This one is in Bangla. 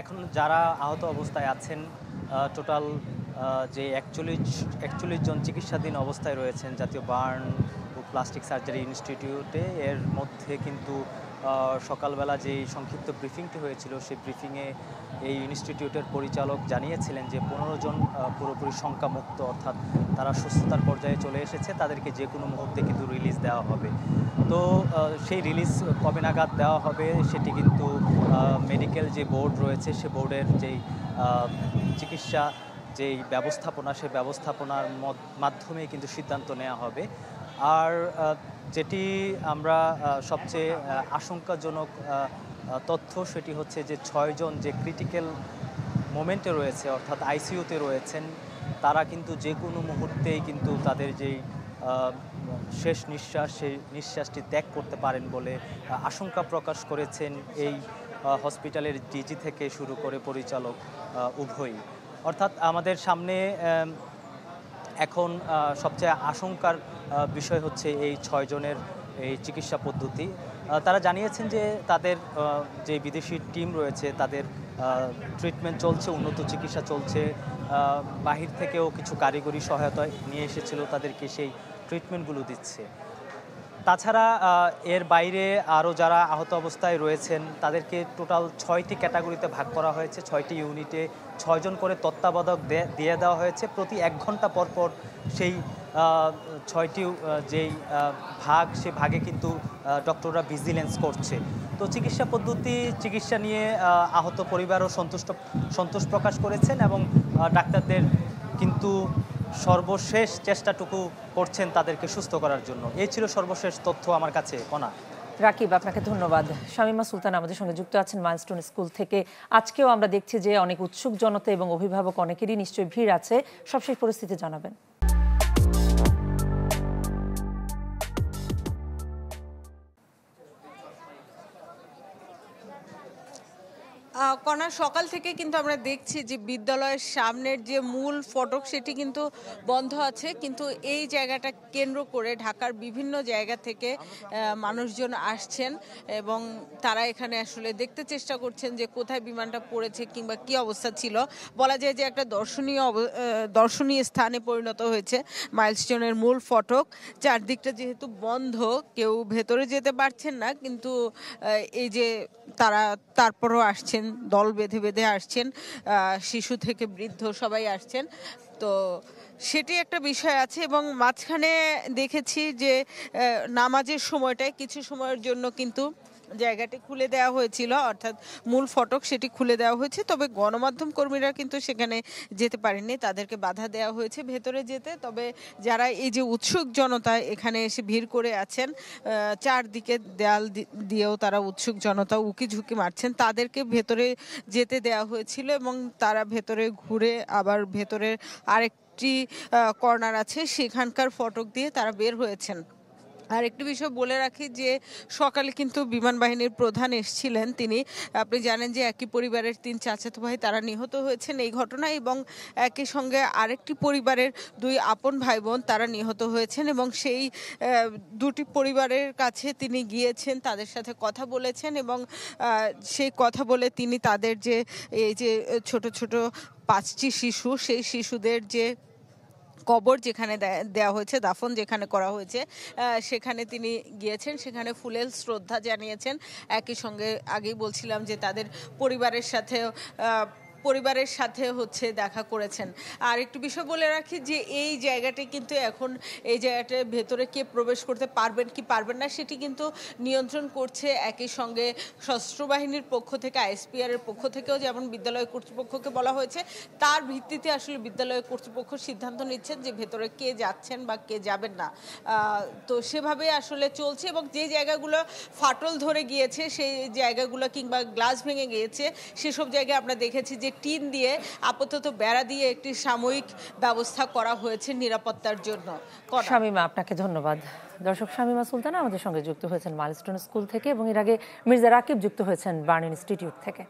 এখন যারা আহত অবস্থায় আছেন টোটাল যে ৪১ জন চিকিৎসাধীন অবস্থায় রয়েছেন জাতীয় বার্ন ও প্লাস্টিক সার্জারি ইনস্টিটিউটে। এর মধ্যে কিন্তু সকালবেলা যেই সংক্ষিপ্ত ব্রিফিংটি হয়েছিল সেই ব্রিফিংয়ে এই ইনস্টিটিউটের পরিচালক জানিয়েছিলেন যে ১৫ জন পুরোপুরি শঙ্কামুক্ত, অর্থাৎ তারা সুস্থতার পর্যায়ে চলে এসেছে, তাদেরকে যে কোনো মুহূর্তে কিন্তু রিলিজ দেওয়া হবে। তো সেই রিলিজ কবে নাগাদ দেওয়া হবে সেটি কিন্তু মেডিকেল যে বোর্ড রয়েছে সে বোর্ডের যেই চিকিৎসা যেই ব্যবস্থাপনা সেই ব্যবস্থাপনার মাধ্যমে কিন্তু সিদ্ধান্ত নেওয়া হবে। আর যেটি আমরা সবচেয়ে আশঙ্কাজনক তথ্য সেটি হচ্ছে যে ৬ জন যে ক্রিটিক্যাল মোমেন্টে রয়েছে অর্থাৎ আইসিইউতে রয়েছেন, তারা কিন্তু যে কোনো মুহূর্তেই কিন্তু তাদের যেই শেষ নিঃশ্বাস সেই নিঃশ্বাসটি ত্যাগ করতে পারেন বলে আশঙ্কা প্রকাশ করেছেন এই হসপিটালের ডিজি থেকে শুরু করে পরিচালক উভয়ই। অর্থাৎ আমাদের সামনে এখন সবচেয়ে আশঙ্কার বিষয় হচ্ছে এই ৬ জনের এই চিকিৎসা পদ্ধতি। তারা জানিয়েছেন যে তাদের যে বিদেশি টিম রয়েছে তাদের ট্রিটমেন্ট চলছে, উন্নত চিকিৎসা চলছে। বাহির থেকেও কিছু কারিগরি সহায়তা নিয়ে এসেছিল, তাদেরকে সেই ট্রিটমেন্টগুলো দিচ্ছে। তাছাড়া এর বাইরে আরও যারা আহত অবস্থায় রয়েছেন তাদেরকে টোটাল ৬টি ক্যাটাগরিতে ভাগ করা হয়েছে। ৬টি ইউনিটে ৬ জন করে তত্ত্বাবধায়ক দিয়ে দেওয়া হয়েছে। প্রতি ১ ঘন্টা পর পর সেই ৬টি যেই ভাগ সে ভাগে কিন্তু ডক্টররা ভিজিলেন্স করছে। তো চিকিৎসা পদ্ধতি চিকিৎসা নিয়ে আহত পরিবারও সন্তোষ প্রকাশ করেছেন এবং ডাক্তারদের কিন্তু সর্বশেষ চেষ্টাটুকু করছেন তাদেরকে সুস্থ করার জন্য। এই ছিল সর্বশেষ তথ্য আমার কাছে। কণা। রাকিব, আপনাকে ধন্যবাদ। শামীমা সুলতান আমাদের সঙ্গে যুক্ত আছেন মাইলস্টোন স্কুল থেকে। আজকেও আমরা দেখছি যে অনেক উৎসুক জনতা এবং অভিভাবক অনেকেরই নিশ্চয়ই ভিড় আছে। সবশেষ পরিস্থিতি জানাবেন। কণা, সকাল থেকে কিন্তু আমরা দেখছি যে বিদ্যালয়ের সামনের যে মূল ফটক সেটি কিন্তু বন্ধ আছে, কিন্তু এই জায়গাটা কেন্দ্র করে ঢাকার বিভিন্ন জায়গা থেকে মানুষজন আসছেন এবং তারা এখানে আসলে দেখতে চেষ্টা করছেন যে কোথায় বিমানটা পড়েছে কিংবা কি অবস্থা ছিল। বলা যায় যে একটা দর্শনীয় স্থানে পরিণত হয়েছে মাইলস্টোনের মূল ফটক। চারদিকটা যেহেতু বন্ধ, কেউ ভেতরে যেতে পারছেন না, কিন্তু এই যে তারপরও আসছেন, দল বেঁধে বেঁধে আসছেন, শিশু থেকে বৃদ্ধ সবাই আসছেন। তো সেটি একটা বিষয় আছে এবং মাঝখানে দেখেছি যে নামাজের সময়টায় কিছু সময়ের জন্য কিন্তু জায়গাটি খুলে দেওয়া হয়েছিল, অর্থাৎ মূল ফটক সেটি খুলে দেওয়া হয়েছে। তবে গণমাধ্যম কর্মীরা কিন্তু সেখানে যেতে পারেননি, তাদেরকে বাধা দেওয়া হয়েছে ভেতরে যেতে। তবে যারা এই যে উৎসুক জনতা এখানে এসে ভিড় করে আছেন, চারদিকে দেয়াল দিয়েও তারা উৎসুক জনতা উকি ঝুঁকি মারছেন, তাদেরকে ভেতরে যেতে দেওয়া হয়েছিল এবং তারা ভেতরে ঘুরে আবার ভেতরের আরেকটি কর্নার আছে সেখানকার ফটক দিয়ে তারা বের হয়েছেন। আর একটি বিষয় বলে রাখি যে সকালে কিন্তু বিমান বাহিনীর প্রধান এসেছিলেন। তিনি, আপনি জানেন যে একই পরিবারের ৩ চাচাতো ভাই তারা নিহত হয়েছেন এই ঘটনায়, এবং একই সঙ্গে আরেকটি পরিবারের ২ আপন ভাই বোন তারা নিহত হয়েছেন এবং সেই দুটি পরিবারের কাছে তিনি গিয়েছেন, তাদের সাথে কথা বলেছেন এবং সেই কথা বলে তিনি তাদের যে এই যে ছোট ছোট ৫টি শিশু, সেই শিশুদের যে কবর যেখানে দেওয়া হয়েছে, দাফন যেখানে করা হয়েছে, সেখানে তিনি গিয়েছেন, সেখানে ফুলেল শ্রদ্ধা জানিয়েছেন। একই সঙ্গে আগেই বলছিলাম যে তাদের পরিবারের সাথে হচ্ছে দেখা করেছেন। আর একটু বিষয় বলে রাখি যে এই জায়গাটি কিন্তু এখন এই জায়গাটার ভেতরে কে প্রবেশ করতে পারবেন কি পারবেন না সেটি কিন্তু নিয়ন্ত্রণ করছে একই সঙ্গে সশস্ত্র বাহিনীর পক্ষ থেকে, আইএসপিআর এর পক্ষ থেকেও যেমন বিদ্যালয় কর্তৃপক্ষকে বলা হয়েছে, তার ভিত্তিতে আসলে বিদ্যালয় কর্তৃপক্ষ সিদ্ধান্ত নিচ্ছেন যে ভেতরে কে যাচ্ছেন বা কে যাবেন না। তো সেভাবে আসলে চলছে এবং যে জায়গাগুলো ফাটল ধরে গিয়েছে সেই জায়গাগুলো কিংবা গ্লাস ভেঙে গিয়েছে সেসব জায়গায় আমরা দেখেছি যে টিন দিয়ে আপাতত বেড়া দিয়ে একটি সাময়িক ব্যবস্থা করা হয়েছে নিরাপত্তার জন্য। শামীমা, আপনাকে ধন্যবাদ। দর্শক, শামীমা সুলতানা আমাদের সঙ্গে যুক্ত হয়েছেন মাইলস্টোন স্কুল থেকে এবং এর আগে মির্জা রাকিব যুক্ত হয়েছেন বার্ন ইনস্টিটিউট থেকে।